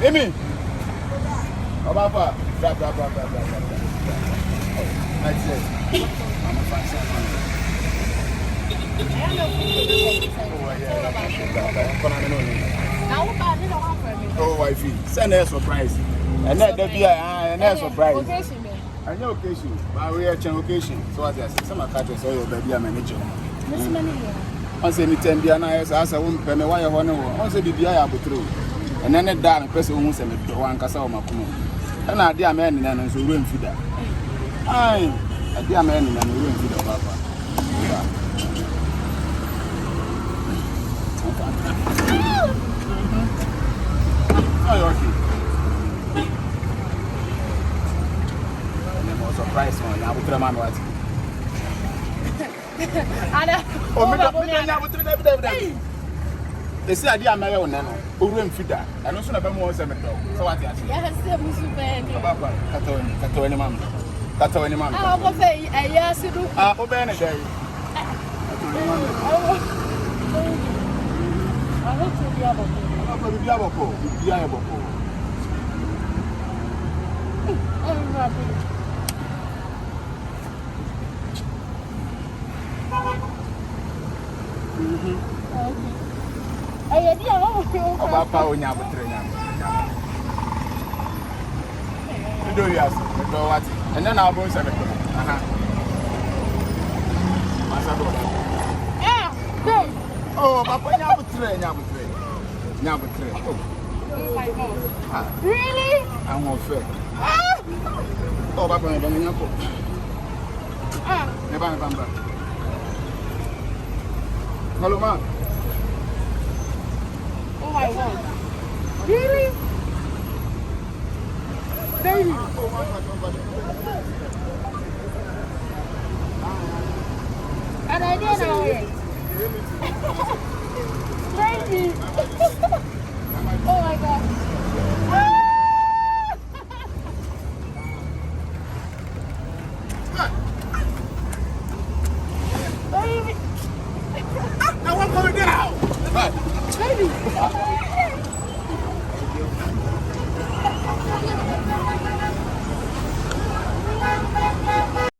Emi. Baba, bra. That's it. I'm a fan. Oh, wifey, send her a surprise. And that be a surprise. And your occasion, but we are occasion. So as I said, some of catches all your baby manager. I say, me 10 be an eyes as a woman, and why I want to also be the eye through. And then a damn person who sent me to Nkansah Makumo. And I dear man and so room feeder. Aye, a dear man and room feeder, Papa. Surprise one, I will tell my what. They say I did a mayor on who room feeder. I don't know more cemetery. So what? Yes, Papa, Cato any mamma. I'll go say a yes to do. Obey a day. I hope to be able and then I'll go 7. Oh, Papa, really? I'm all fair. Oh, Papa, never. Hello, ma. Oh my God. Really? Baby. And I didn't know it. Baby. Oh my God. Baby. I want to go down. Baby.